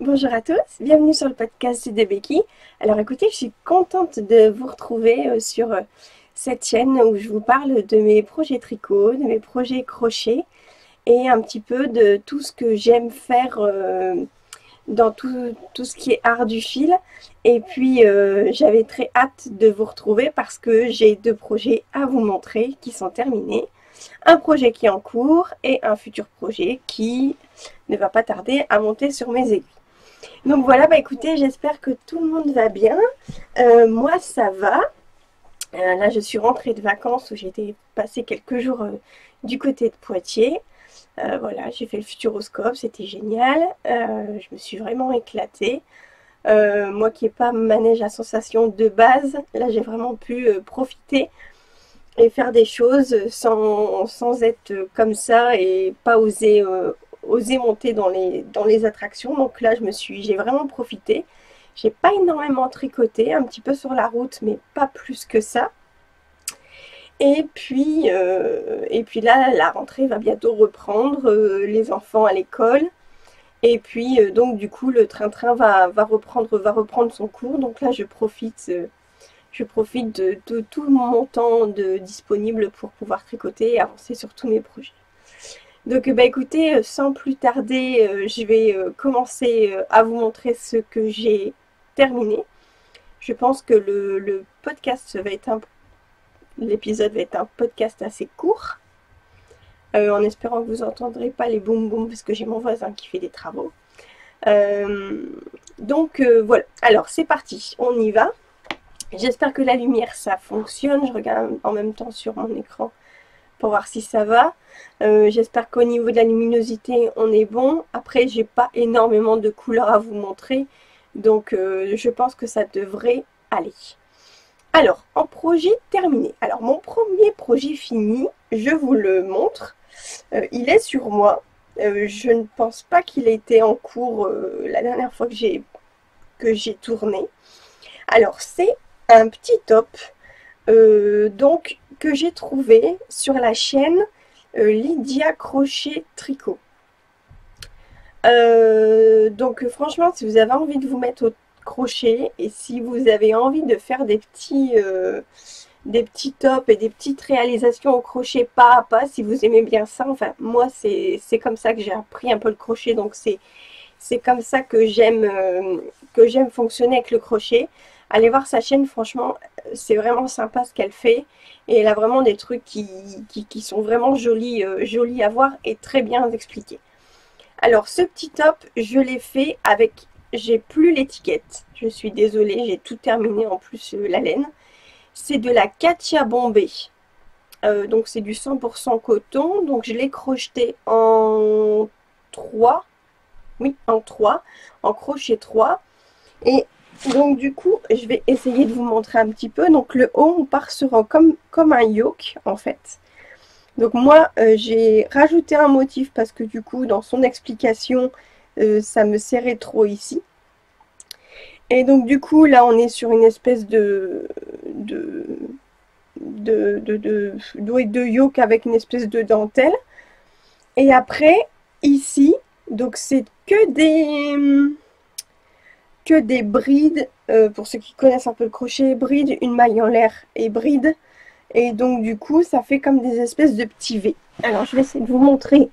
Bonjour à tous, bienvenue sur le podcast de Becky. Alors écoutez, je suis contente de vous retrouver sur cette chaîne où je vous parle de mes projets tricot, de mes projets crochet et un petit peu de tout ce que j'aime faire dans tout ce qui est art du fil. Et puis j'avais très hâte de vous retrouver parce que j'ai deux projets à vous montrer qui sont terminés. Un projet qui est en cours et un futur projet qui ne va pas tarder à monter sur mes aiguilles. Donc voilà, bah écoutez, j'espère que tout le monde va bien. Moi, ça va. Là, je suis rentrée de vacances où j'étais passé quelques jours du côté de Poitiers. Voilà, j'ai fait le Futuroscope, c'était génial. Je me suis vraiment éclatée. Moi qui n'ai pas manège à sensation de base, là j'ai vraiment pu profiter et faire des choses sans être comme ça et pas oser monter dans les attractions. Donc là j'ai vraiment profité. J'ai pas énormément tricoté, un petit peu sur la route, mais pas plus que ça. Et puis là, la rentrée va bientôt reprendre, les enfants à l'école. Et puis donc du coup le train-train va reprendre son cours. Donc là je profite de tout mon temps disponible pour pouvoir tricoter et avancer sur tous mes projets. Donc bah écoutez, sans plus tarder, je vais commencer à vous montrer ce que j'ai terminé. Je pense que le podcast va être l'épisode va être un podcast assez court, en espérant que vous n'entendrez pas les boum boum parce que j'ai mon voisin qui fait des travaux. Donc voilà, alors c'est parti, on y va. J'espère que la lumière ça fonctionne, je regarde en même temps sur mon écran pour voir si ça va. J'espère qu'au niveau de la luminosité on est bon. Après j'ai pas énormément de couleurs à vous montrer, donc je pense que ça devrait aller. Alors, en projet terminé. Alors mon premier projet fini, je vous le montre. Il est sur moi. Je ne pense pas qu'il ait été en cours la dernière fois que j'ai tourné. Alors c'est un petit top donc que j'ai trouvé sur la chaîne Lydia Crochet Tricot. Donc franchement, si vous avez envie de vous mettre au crochet et si vous avez envie de faire des petits tops et des petites réalisations au crochet pas à pas, si vous aimez bien ça, enfin moi c'est comme ça que j'ai appris un peu le crochet, donc c'est comme ça que j'aime fonctionner avec le crochet. Allez voir sa chaîne, franchement, c'est vraiment sympa ce qu'elle fait. Et elle a vraiment des trucs qui sont vraiment jolis, jolis à voir et très bien expliqués. Alors, ce petit top, je l'ai fait avec... J'ai plus l'étiquette. Je suis désolée, j'ai tout terminé en plus la laine. C'est de la Katia Bombay. Donc, c'est du 100% coton. Donc, je l'ai crocheté en 3. Oui, en 3. En crochet 3. Et donc du coup, je vais essayer de vous montrer un petit peu. Donc le haut, on part sur comme un yoke en fait. Donc moi, j'ai rajouté un motif parce que du coup, dans son explication, ça me serrait trop ici. Et donc du coup, là, on est sur une espèce de yoke avec une espèce de dentelle. Et après, ici, donc c'est que des brides, pour ceux qui connaissent un peu le crochet, brides, une maille en l'air et brides. Et donc du coup, ça fait comme des espèces de petits V. Alors, je vais essayer de vous montrer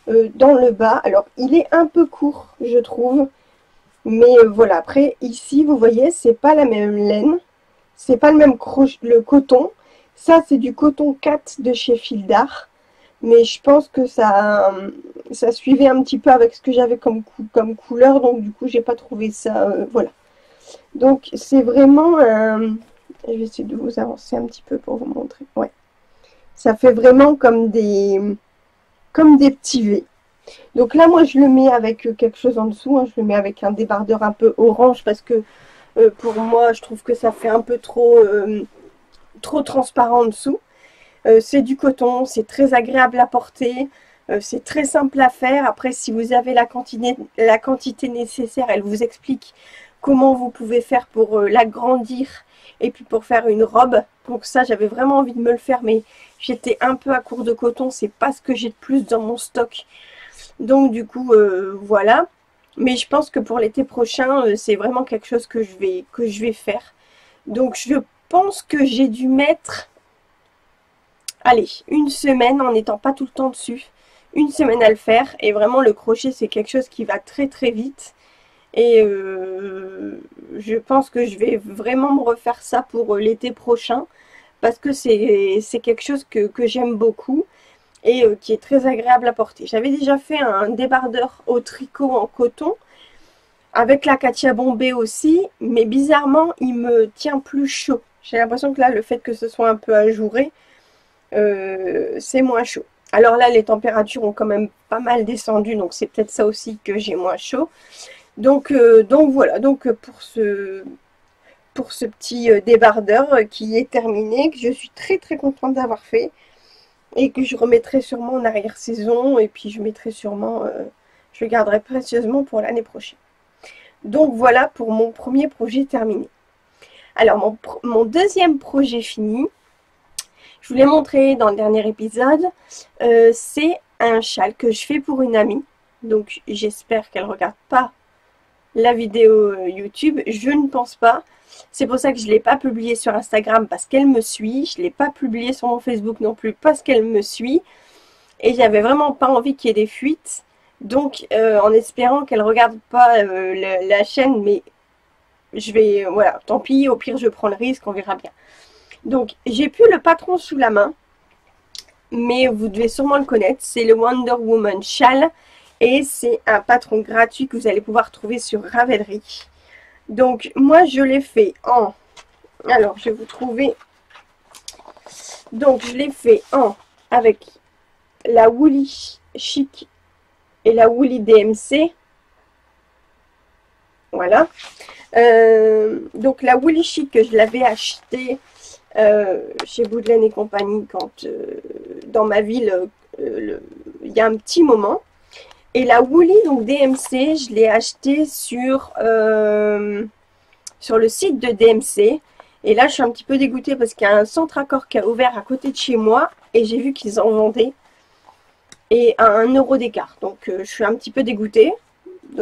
dans le bas. Alors, il est un peu court, je trouve. Mais voilà, après, ici, vous voyez, c'est pas la même laine. C'est pas le même le coton. Ça, c'est du coton 4 de chez Fil d'Art. Mais je pense que ça suivait un petit peu avec ce que j'avais comme couleur. Donc, du coup, j'ai pas trouvé ça... voilà. Donc, c'est vraiment... je vais essayer de vous avancer un petit peu pour vous montrer. Ouais. Ça fait vraiment comme des petits V. Donc là, moi, je le mets avec quelque chose en dessous. Hein. Je le mets avec un débardeur un peu orange parce que pour moi, je trouve que ça fait un peu trop transparent en dessous. C'est du coton, c'est très agréable à porter. C'est très simple à faire. Après, si vous avez la quantité nécessaire, elle vous explique comment vous pouvez faire pour l'agrandir et puis pour faire une robe. Donc ça, j'avais vraiment envie de me le faire, mais j'étais un peu à court de coton. C'est pas ce que j'ai de plus dans mon stock. Donc du coup, voilà. Mais je pense que pour l'été prochain, c'est vraiment quelque chose que je vais faire. Donc je pense que j'ai dû mettre, allez, une semaine en n'étant pas tout le temps dessus. Une semaine à le faire. Et vraiment le crochet c'est quelque chose qui va très très vite. Et je pense que je vais vraiment me refaire ça pour l'été prochain. Parce que c'est quelque chose que j'aime beaucoup. Et qui est très agréable à porter. J'avais déjà fait un débardeur au tricot en coton. Avec la Katia Bombay aussi, mais bizarrement, il me tient plus chaud. J'ai l'impression que là, le fait que ce soit un peu ajouré, c'est moins chaud. Alors là, les températures ont quand même pas mal descendu, donc c'est peut-être ça aussi que j'ai moins chaud. Donc voilà, donc pour ce petit débardeur qui est terminé, que je suis très très contente d'avoir fait, et que je remettrai sûrement en arrière-saison, et puis je mettrai sûrement, je le garderai précieusement pour l'année prochaine. Donc voilà pour mon premier projet terminé. Alors mon deuxième projet fini, je vous l'ai montré dans le dernier épisode, c'est un châle que je fais pour une amie. Donc j'espère qu'elle ne regarde pas la vidéo YouTube, je ne pense pas. C'est pour ça que je ne l'ai pas publié sur Instagram parce qu'elle me suit. Je ne l'ai pas publié sur mon Facebook non plus parce qu'elle me suit. Et j'avais vraiment pas envie qu'il y ait des fuites. Donc, en espérant qu'elle regarde pas la chaîne, mais je vais, voilà, tant pis, au pire je prends le risque, on verra bien. Donc, j'ai plus le patron sous la main, mais vous devez sûrement le connaître, c'est le Wonder Woman Châle, et c'est un patron gratuit que vous allez pouvoir trouver sur Ravelry. Donc, moi je l'ai fait en, alors je vais vous trouver, donc je l'ai fait en, avec la Woolly Chic et la Woolly DMC. Voilà. Donc la Woolly Chic que je l'avais achetée chez Boudelaine et compagnie quand dans ma ville il y a un petit moment. Et la Woolly donc DMC, je l'ai achetée sur le site de DMC. Et là je suis un petit peu dégoûtée parce qu'il y a un centre accord qui a ouvert à côté de chez moi et j'ai vu qu'ils en vendaient. Et à 1 € d'écart. Donc je suis un petit peu dégoûtée.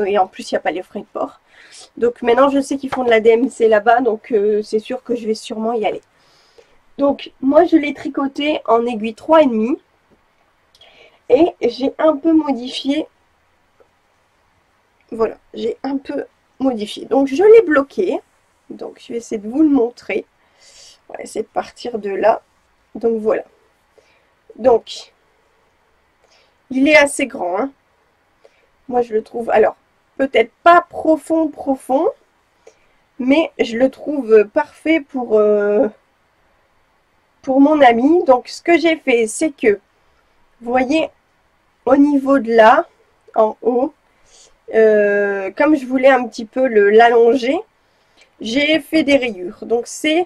Et en plus il n'y a pas les frais de port. Donc maintenant je sais qu'ils font de la DMC là-bas. Donc c'est sûr que je vais sûrement y aller. Donc moi je l'ai tricoté en aiguille 3,5. Et j'ai un peu modifié. Voilà, j'ai un peu modifié. Donc je l'ai bloqué. Donc je vais essayer de vous le montrer. On va essayer de partir de là. Donc voilà. Donc il est assez grand, hein. Moi, je le trouve, alors, peut-être pas profond, mais je le trouve parfait pour mon ami. Donc, ce que j'ai fait, c'est que, vous voyez, au niveau de là, en haut, comme je voulais un petit peu l'allonger, j'ai fait des rayures. Donc, c'est...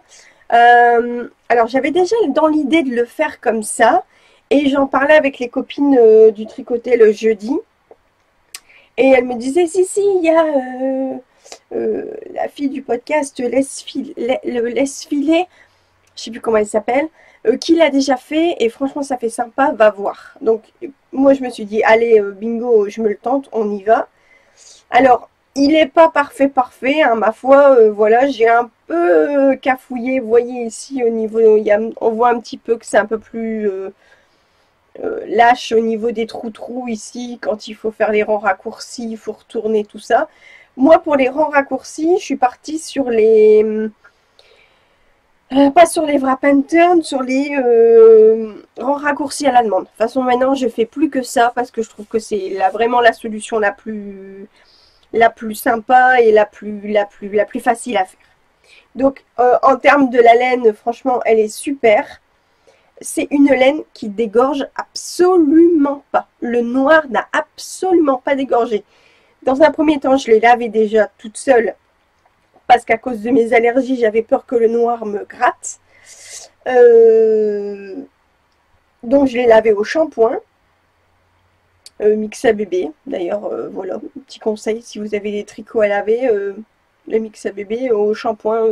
alors, j'avais déjà dans l'idée de le faire comme ça. Et j'en parlais avec les copines du tricoté le jeudi. Et elle me disait, si, il y a la fille du podcast Laisse filer, je sais plus comment elle s'appelle, qui l'a déjà fait. Et franchement, ça fait sympa, va voir. Donc, moi, je me suis dit, allez, bingo, je me le tente, on y va. Alors, il n'est pas parfait, hein, ma foi. Voilà, j'ai un peu cafouillé. Vous voyez ici, au niveau, on voit un petit peu que c'est un peu plus... lâche au niveau des trous ici, quand il faut faire les rangs raccourcis, il faut retourner tout ça. Moi, pour les rangs raccourcis, je suis partie sur les... pas sur les wrap and turn, sur les rangs raccourcis à la demande. De toute façon, maintenant, je fais plus que ça, parce que je trouve que c'est vraiment la solution la plus sympa et la plus facile à faire. Donc, en termes de la laine, franchement, elle est super. C'est une laine qui dégorge absolument pas. Le noir n'a absolument pas dégorgé. Dans un premier temps, je l'ai lavé déjà toute seule parce qu'à cause de mes allergies, j'avais peur que le noir me gratte. Donc, je l'ai lavé au shampoing. Mixa bébé. D'ailleurs, voilà, petit conseil, si vous avez des tricots à laver, le Mixa bébé au shampoing,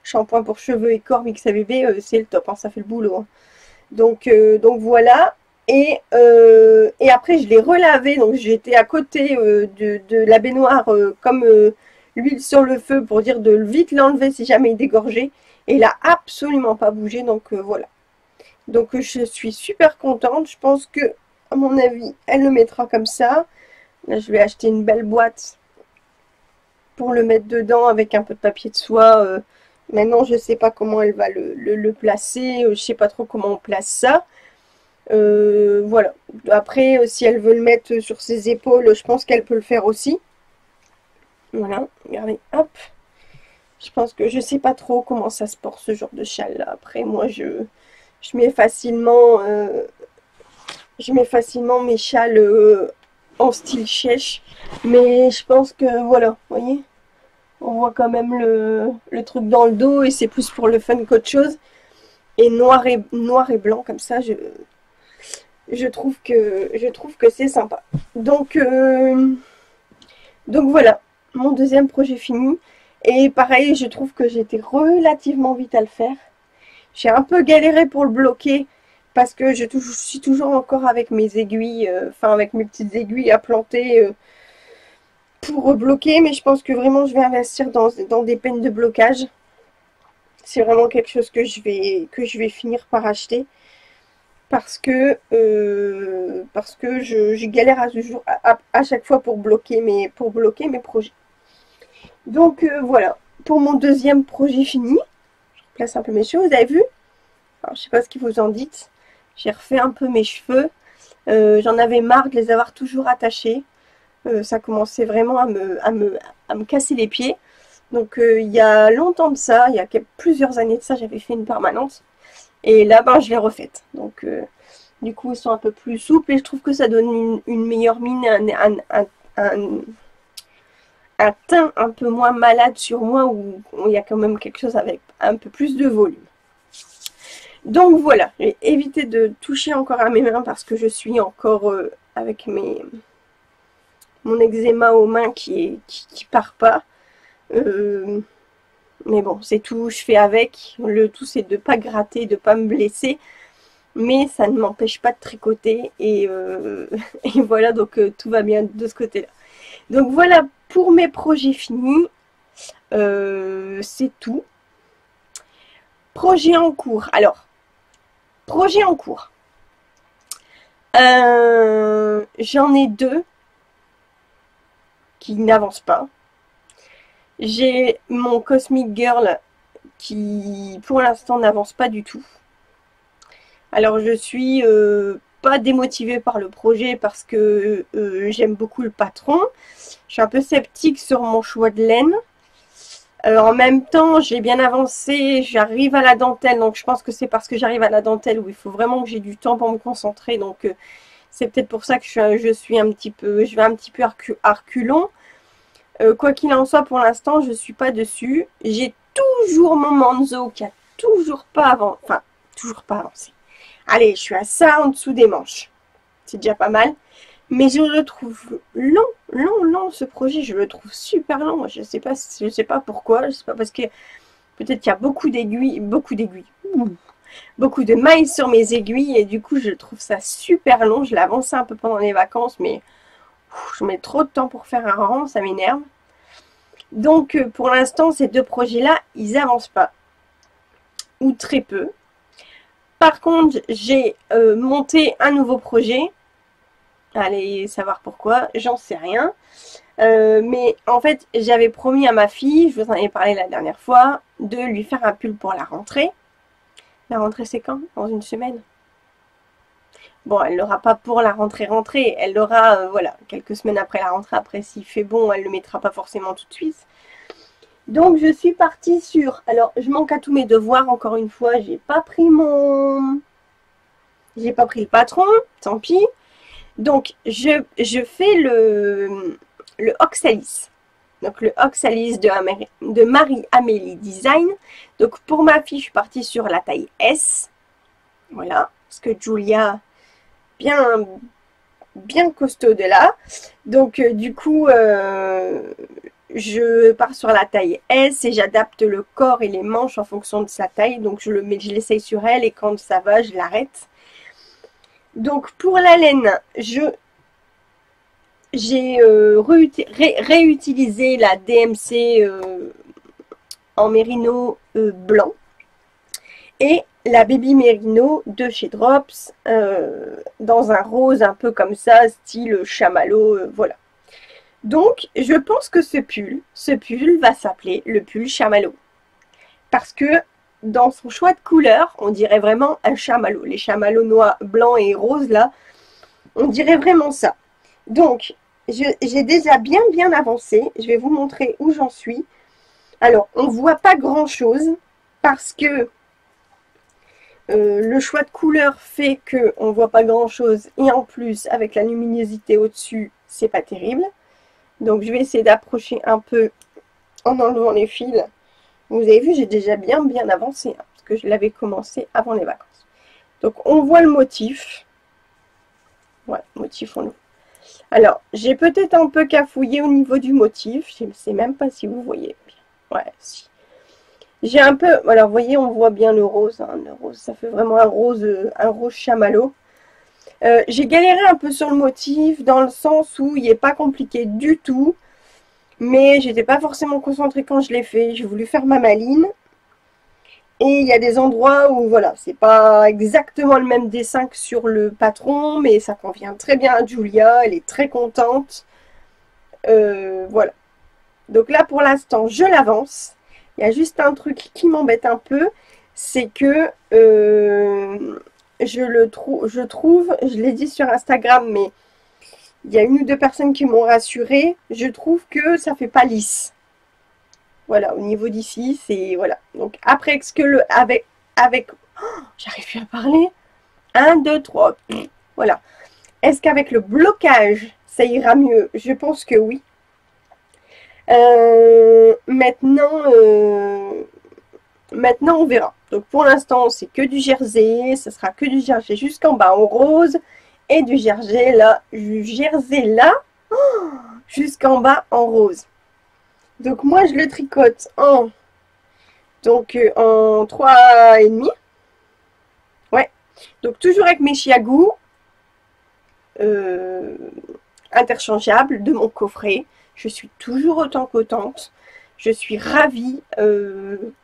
shampoing pour cheveux et corps Mixa bébé, c'est le top, hein, ça fait le boulot. Hein. Donc voilà. Et après, je l'ai relavé. Donc, j'étais à côté de la baignoire, comme l'huile sur le feu, pour dire de vite l'enlever si jamais il dégorgeait. Et il n'a absolument pas bougé. Donc, voilà. Donc, je suis super contente. Je pense que, à mon avis, elle le mettra comme ça. Là, je vais acheter une belle boîte pour le mettre dedans avec un peu de papier de soie. Maintenant, je ne sais pas comment elle va le placer. Je ne sais pas trop comment on place ça. Voilà. Après, si elle veut le mettre sur ses épaules, je pense qu'elle peut le faire aussi. Voilà, regardez, hop. Je pense que je sais pas trop comment ça se porte ce genre de châle là. Après, moi, je mets facilement, mes châles en style chèche. Mais je pense que, voilà, vous voyez, on voit quand même le truc dans le dos et c'est plus pour le fun qu'autre chose. Et noir et blanc comme ça, je trouve que c'est sympa. Donc voilà, mon deuxième projet fini. Et pareil, je trouve que j'étais relativement vite à le faire. J'ai un peu galéré pour le bloquer parce que je suis toujours encore avec mes aiguilles, avec mes petites aiguilles à planter pour bloquer. Mais je pense que vraiment je vais investir dans des pennes de blocage. C'est vraiment quelque chose que je vais finir par acheter. Parce que je galère à chaque fois pour bloquer mes projets. Donc voilà, pour mon deuxième projet fini, je replace un peu mes cheveux, vous avez vu? Alors je sais pas ce que vous en dites, j'ai refait un peu mes cheveux, j'en avais marre de les avoir toujours attachés, ça commençait vraiment à me casser les pieds. Donc il y a longtemps de ça, il y a plusieurs années de ça, j'avais fait une permanente. Et là, je l'ai refaite. Donc, du coup, ils sont un peu plus souples et je trouve que ça donne une meilleure mine, un teint un peu moins malade sur moi où il y a quand même quelque chose avec un peu plus de volume. Donc voilà, j'ai évité de toucher encore à mes mains parce que je suis encore avec mon eczéma aux mains qui part pas. Mais bon, c'est tout, je fais avec. Le tout, c'est de ne pas gratter, de ne pas me blesser. Mais ça ne m'empêche pas de tricoter. Et voilà, donc tout va bien de ce côté-là. Donc voilà pour mes projets finis. C'est tout. Projet en cours. Alors, projet en cours. J'en ai deux qui n'avancent pas. J'ai mon Cosmic Girl qui, pour l'instant, n'avance pas du tout. Alors, je suis pas démotivée par le projet parce que j'aime beaucoup le patron. Je suis un peu sceptique sur mon choix de laine. En même temps, j'ai bien avancé, j'arrive à la dentelle. Donc, je pense que c'est parce que j'arrive à la dentelle où il faut vraiment que j'ai du temps pour me concentrer. Donc, c'est peut-être pour ça que je vais un petit peu à reculons. Quoi qu'il en soit, pour l'instant, je ne suis pas dessus. J'ai toujours mon Manzo qui a toujours pas avancé. Allez, je suis à ça en dessous des manches. C'est déjà pas mal. Mais je le trouve lent, ce projet. Je le trouve super lent. Je sais pas pourquoi. Je sais pas parce que peut-être qu'il y a beaucoup de mailles sur mes aiguilles. Et du coup, je trouve ça super long. Je l'ai avancé un peu pendant les vacances, mais je mets trop de temps pour faire un rang, ça m'énerve. Donc pour l'instant, ces deux projets-là, ils n'avancent pas. Ou très peu. Par contre, j'ai monté un nouveau projet. Allez savoir pourquoi, j'en sais rien. Mais en fait, j'avais promis à ma fille, je vous en ai parlé la dernière fois, de lui faire un pull pour la rentrée. La rentrée, c'est quand? Dans une semaine. Bon, elle l'aura pas pour la rentrée, elle l'aura, voilà, quelques semaines après la rentrée. Après, s'il fait bon, elle le mettra pas forcément tout de suite. Donc, je suis partie sur... Alors, je manque à tous mes devoirs, encore une fois. J'ai pas pris le patron, tant pis. Donc, je fais le Oxalis. Donc, le Oxalis de Marie-Amélie Design. Donc, pour ma fille, je suis partie sur la taille S. Voilà, parce que Julia... bien costaud de là. Donc du coup je pars sur la taille S et j'adapte le corps et les manches en fonction de sa taille. Donc je l'essaye sur elle et quand ça va, je l'arrête. Donc pour la laine, j'ai réutilisé la DMC en mérino blanc et la Baby Merino de chez Drops dans un rose un peu comme ça, style chamallow, voilà. Donc je pense que ce pull va s'appeler le pull chamallow parce que dans son choix de couleur, on dirait vraiment un chamallow. Les chamallows noirs, blancs et roses là, on dirait vraiment ça. Donc j'ai déjà bien avancé. Je vais vous montrer où j'en suis. Alors on voit pas grand chose parce que le choix de couleur fait qu'on ne voit pas grand chose et en plus avec la luminosité au dessus c'est pas terrible. Donc je vais essayer d'approcher un peu en enlevant les fils. Vous avez vu, j'ai déjà bien avancé hein, parce que je l'avais commencé avant les vacances. Donc on voit le motif. Ouais, motif on le voit. Alors j'ai peut-être un peu cafouillé au niveau du motif. Je ne sais même pas si vous voyez bien. Ouais, si. J'ai un peu, alors vous voyez, on voit bien le rose, hein, le rose, ça fait vraiment un rose chamallow. J'ai galéré un peu sur le motif, dans le sens où il n'est pas compliqué du tout, mais j'étais pas forcément concentrée quand je l'ai fait. J'ai voulu faire ma maline, et il y a des endroits où, voilà, c'est pas exactement le même dessin que sur le patron, mais ça convient très bien à Julia, elle est très contente. Voilà. Donc là, pour l'instant, je l'avance. Il y a juste un truc qui m'embête un peu, c'est que je trouve, je l'ai dit sur Instagram, mais il y a une ou deux personnes qui m'ont rassuré, je trouve que ça fait pas lisse. Voilà, au niveau d'ici, c'est, voilà. Donc après, est-ce que oh, j'arrive plus à parler. 1, 2, 3, voilà. Est-ce qu'avec le blocage, ça ira mieux? Je pense que oui. Maintenant, on verra. Donc pour l'instant, c'est que du jersey. Ça sera que du jersey jusqu'en bas en rose et du jersey là, jusqu'en bas en rose. Donc moi, je le tricote en 3,5. Ouais. Donc toujours avec mes chiagous interchangeables de mon coffret. Je suis toujours autant contente. Je suis ravie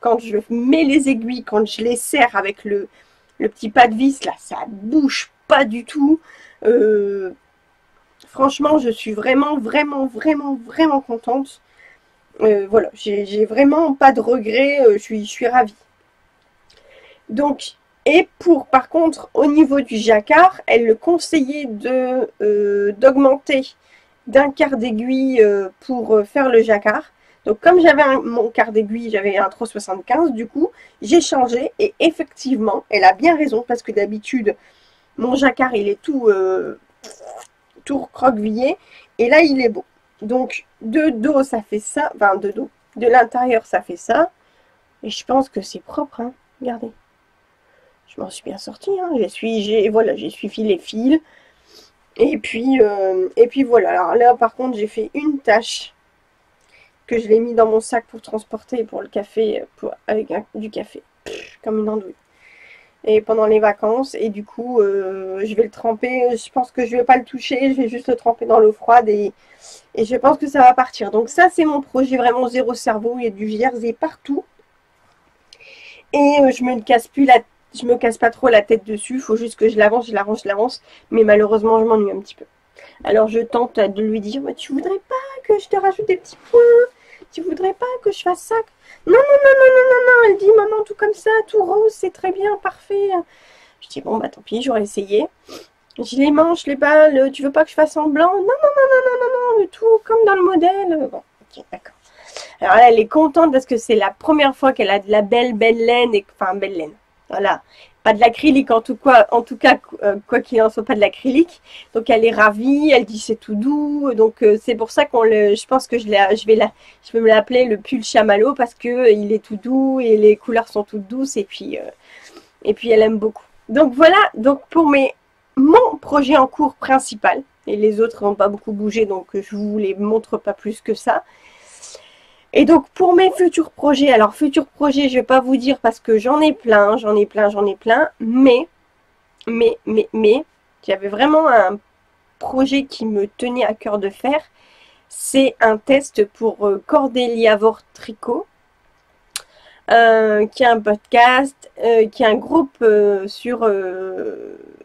quand je mets les aiguilles, quand je les serre avec le petit pas de vis, là, ça bouge pas du tout. Franchement, je suis vraiment contente. Voilà, j'ai vraiment pas de regrets, je suis ravie. Donc, et par contre, au niveau du jacquard, elle le conseillait d'augmenter d'un quart d'aiguille pour faire le jacquard. Donc comme j'avais mon quart d'aiguille, j'avais un 3,75, du coup, j'ai changé et effectivement, elle a bien raison parce que d'habitude, mon jacquard, il est tout recroquevillé et là, il est beau. Donc de dos, ça fait ça, enfin de dos, de l'intérieur, ça fait ça. Et je pense que c'est propre, hein. Regardez. Je m'en suis bien sortie, hein. Voilà, j'ai suivi les fils. Et puis voilà. Alors là, par contre, j'ai fait une tache que je l'ai mis dans mon sac pour transporter pour le café, avec du café, comme une andouille. Et pendant les vacances, et du coup, je vais le tremper. Je pense que je vais pas le toucher, je vais juste le tremper dans l'eau froide et je pense que ça va partir. Donc ça, c'est mon projet vraiment zéro cerveau. Il y a du jersey partout. Et je me casse pas trop la tête dessus. Il faut juste que je l'avance. Mais malheureusement, je m'ennuie un petit peu. Alors je tente de lui dire, mais tu voudrais pas que je te rajoute des petits points? Tu voudrais pas que je fasse ça? Non. Elle dit, maman, tout comme ça, tout rose, c'est très bien, parfait. Je dis, bon, bah tant pis, j'aurais essayé. Je les manches, les balles, tu veux pas que je fasse en blanc? Non, le tout comme dans le modèle. Bon, ok, d'accord. Alors là, elle est contente parce que c'est la première fois qu'elle a de la belle laine, enfin belle laine. Voilà, pas de l'acrylique en tout cas, quoi qu'il en soit, pas de l'acrylique. Donc elle est ravie, elle dit c'est tout doux. Donc c'est pour ça je pense que je vais me l'appeler le pull chamallow parce que il est tout doux et les couleurs sont toutes douces et puis elle aime beaucoup. Donc voilà, donc pour mon projet en cours principal, et les autres n'ont pas beaucoup bougé, donc je vous les montre pas plus que ça. Et donc pour mes futurs projets, alors futurs projets, je vais pas vous dire parce que j'en ai plein, mais J'avais vraiment un projet qui me tenait à cœur de faire. C'est un test pour Cordélia Wort Tricot, qui a un podcast, qui a un groupe sur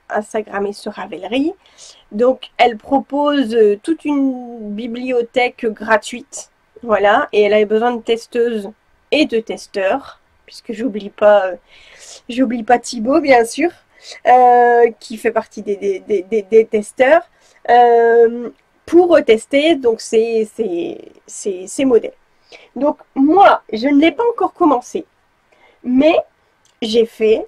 Instagram et sur Ravelry. Donc, elle propose toute une bibliothèque gratuite. Voilà, et elle avait besoin de testeuses et de testeurs, puisque j'oublie pas Thibaut, bien sûr, qui fait partie des testeurs, pour tester donc ces modèles. Donc moi, je ne l'ai pas encore commencé, mais j'ai fait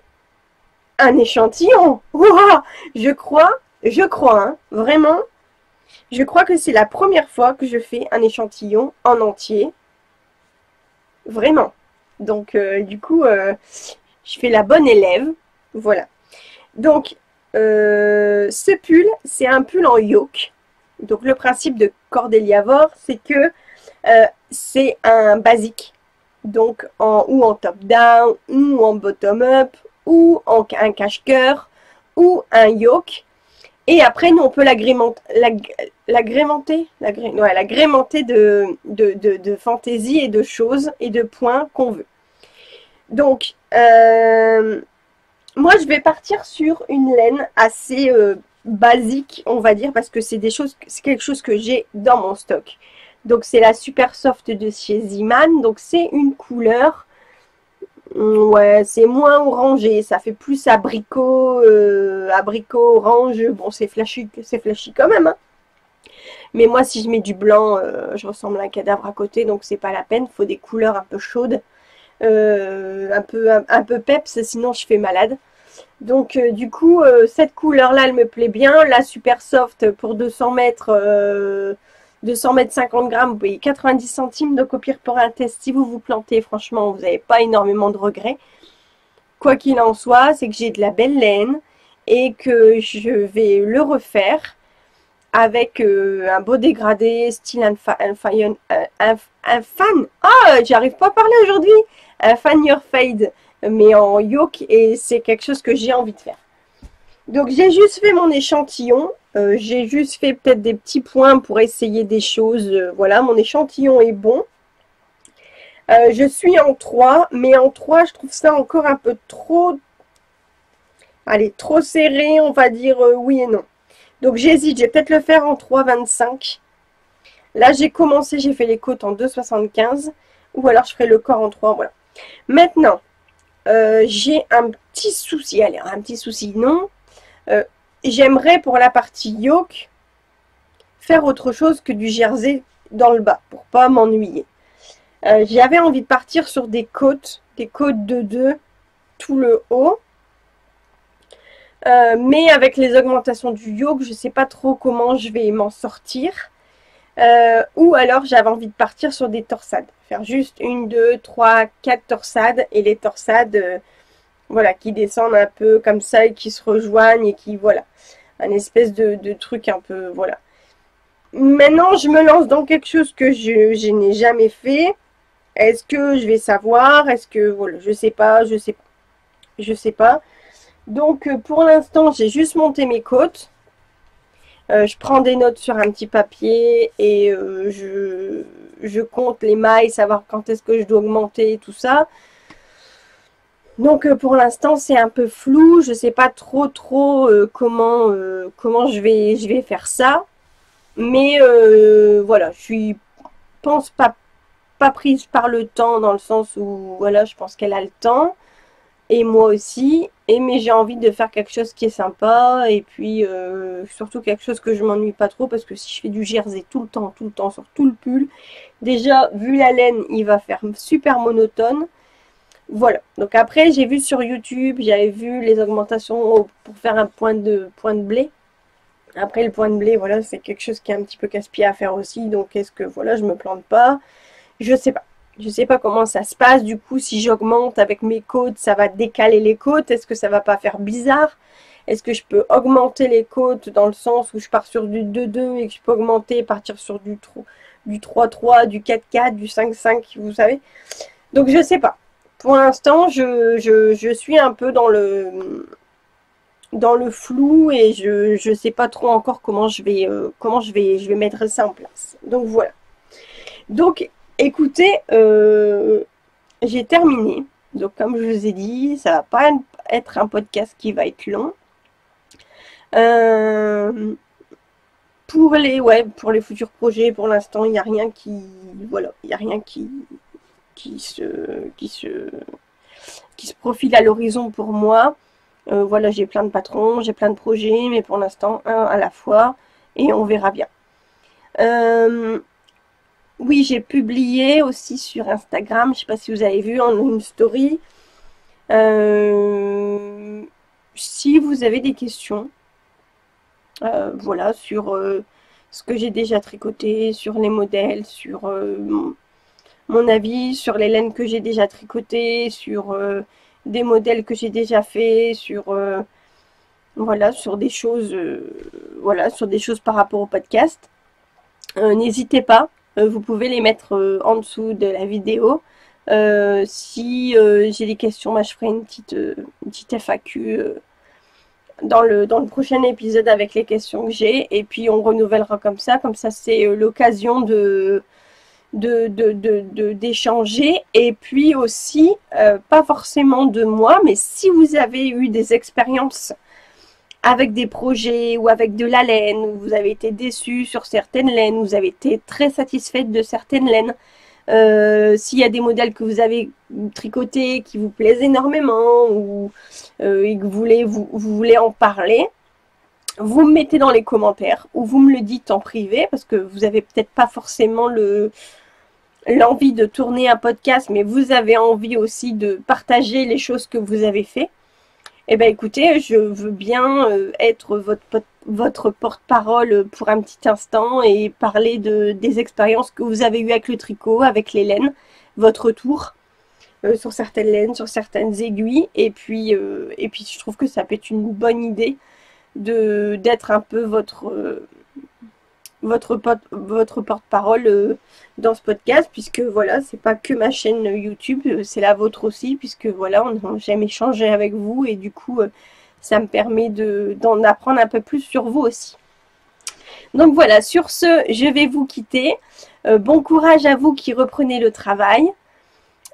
un échantillon. Ouah, je crois, hein, vraiment, je crois que c'est la première fois que je fais un échantillon en entier. Vraiment. Donc, du coup, je fais la bonne élève. Voilà. Donc, ce pull, c'est un pull en yoke. Donc, le principe de Cordélia Wort, c'est que c'est un basique. Donc, ou en top-down, ou en bottom-up, ou en un cache-cœur, ou un yoke. Et après, nous, on peut l'agrémenter de fantaisie et de choses et de points qu'on veut. Donc, moi, je vais partir sur une laine assez basique, on va dire, parce que c'est quelque chose que j'ai dans mon stock. Donc, c'est la Super Soft de chez Ziman. Donc, c'est une couleur, ouais, c'est moins orangé, ça fait plus abricot, orange. Bon, c'est flashy quand même, hein. Mais moi, si je mets du blanc, je ressemble à un cadavre à côté, donc c'est pas la peine. Il faut des couleurs un peu chaudes, un peu peps, sinon je fais malade. Donc du coup, cette couleur-là, elle me plaît bien. La Super Soft pour 200 mètres, 50 grammes, vous payez 90 centimes. Donc au pire, pour un test, si vous vous plantez, franchement, vous n'avez pas énormément de regrets. Quoi qu'il en soit, c'est que j'ai de la belle laine et que je vais le refaire avec un beau dégradé, style un fan. Ah, j'arrive pas à parler aujourd'hui. Un fan your fade, mais en yoke, et c'est quelque chose que j'ai envie de faire. Donc j'ai juste fait mon échantillon. J'ai juste fait peut-être des petits points pour essayer des choses. Voilà, mon échantillon est bon. Je suis en 3, mais en 3, je trouve ça encore un peu trop... Allez, trop serré, on va dire oui et non. Donc j'hésite, je vais peut-être le faire en 3,25. Là, j'ai commencé, j'ai fait les côtes en 2,75. Ou alors je ferai le corps en 3, voilà. Maintenant, j'ai un petit souci. Allez, un petit souci, non. J'aimerais pour la partie yoke faire autre chose que du jersey dans le bas, pour pas m'ennuyer. J'avais envie de partir sur des côtes de 2, tout le haut. Mais avec les augmentations du yoke, je ne sais pas trop comment je vais m'en sortir. Ou alors j'avais envie de partir sur des torsades. Faire juste 1, 2, 3, 4 torsades. Et les torsades, voilà, qui descendent un peu comme ça et qui se rejoignent et qui, voilà, un espèce de truc un peu, voilà. Maintenant, je me lance dans quelque chose que je n'ai jamais fait. Est-ce que je vais savoir? Est-ce que, voilà, je sais pas. Donc, pour l'instant, j'ai juste monté mes côtes. Je prends des notes sur un petit papier et je compte les mailles, savoir quand est-ce que je dois augmenter tout ça. Donc, pour l'instant, c'est un peu flou. Je ne sais pas trop comment je vais faire ça. Mais voilà, je pense pas prise par le temps, dans le sens où, voilà, je pense qu'elle a le temps. Et moi aussi, mais j'ai envie de faire quelque chose qui est sympa, et puis surtout quelque chose que je m'ennuie pas trop, parce que si je fais du jersey tout le temps, sur tout le pull, déjà, vu la laine, il va faire super monotone. Voilà, donc après, j'ai vu sur YouTube, j'avais vu les augmentations pour faire un point de blé. Après, le point de blé, voilà, c'est quelque chose qui est un petit peu casse-pied à faire aussi, donc est-ce que, voilà, je me plante pas? Je sais pas. Je sais pas comment ça se passe. Du coup, si j'augmente avec mes côtes, ça va décaler les côtes. Est-ce que ça va pas faire bizarre? Est-ce que je peux augmenter les côtes dans le sens où je pars sur du 2-2 et que je peux augmenter, partir sur du 3-3, du 4-4, du 5-5, vous savez? Donc, je sais pas. Pour l'instant, je suis un peu dans le dans le flou et je sais pas trop encore comment je vais mettre ça en place. Donc voilà. Donc écoutez, j'ai terminé. Donc comme je vous ai dit, ça va pas être un podcast qui va être long. Euh, pour les futurs projets, pour l'instant, il n'y a rien voilà, il y a rien qui se, qui se, qui se profile à l'horizon pour moi. Voilà, j'ai plein de patrons, j'ai plein de projets, mais pour l'instant, un à la fois, et on verra bien. Euh, oui, j'ai publié aussi sur Instagram, je ne sais pas si vous avez vu, en une story. Euh, Si vous avez des questions, voilà, sur ce que j'ai déjà tricoté, sur les modèles, sur mon avis, sur les laines que j'ai déjà tricotées, sur des modèles que j'ai déjà fait, sur voilà, sur des choses par rapport au podcast. N'hésitez pas, vous pouvez les mettre en dessous de la vidéo. Si j'ai des questions, bah, je ferai une petite FAQ dans le prochain épisode avec les questions que j'ai. Et puis on renouvellera comme ça. Comme ça, c'est l'occasion d'échanger. Et puis aussi, pas forcément de moi, mais si vous avez eu des expériences avec des projets ou avec de la laine, où vous avez été déçu sur certaines laines, vous avez été très satisfaite de certaines laines, s'il y a des modèles que vous avez tricotés qui vous plaisent énormément ou et que vous voulez en parler, vous me mettez dans les commentaires ou vous me le dites en privé parce que vous avez peut-être pas forcément l'envie de tourner un podcast, mais vous avez envie aussi de partager les choses que vous avez fait. Eh bien écoutez, je veux bien être votre porte-parole pour un petit instant et parler des expériences que vous avez eues avec le tricot, avec les laines, votre retour sur certaines laines, sur certaines aiguilles. Et puis je trouve que ça peut être une bonne idée d'être un peu votre porte-parole dans ce podcast, puisque voilà, c'est pas que ma chaîne YouTube, c'est la vôtre aussi, puisque voilà, j'aime échanger avec vous et du coup, ça me permet d'en apprendre un peu plus sur vous aussi. Donc voilà, sur ce, je vais vous quitter. Bon courage à vous qui reprenez le travail.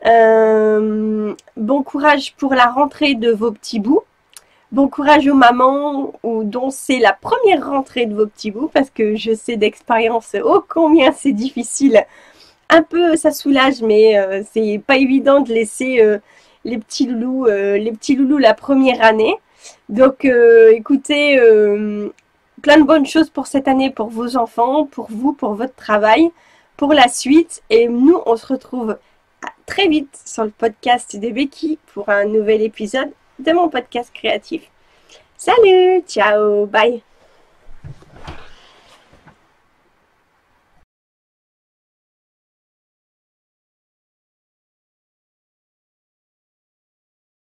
Bon courage pour la rentrée de vos petits bouts. Bon courage aux mamans dont c'est la première rentrée de vos petits bouts, parce que je sais d'expérience ô combien c'est difficile. Un peu ça soulage, mais c'est pas évident de laisser les petits loulous la première année. Donc écoutez, plein de bonnes choses pour cette année, pour vos enfants, pour vous, pour votre travail, pour la suite. Et nous, on se retrouve très vite sur le podcast de Becky pour un nouvel épisode de mon podcast créatif. Salut, ciao, bye.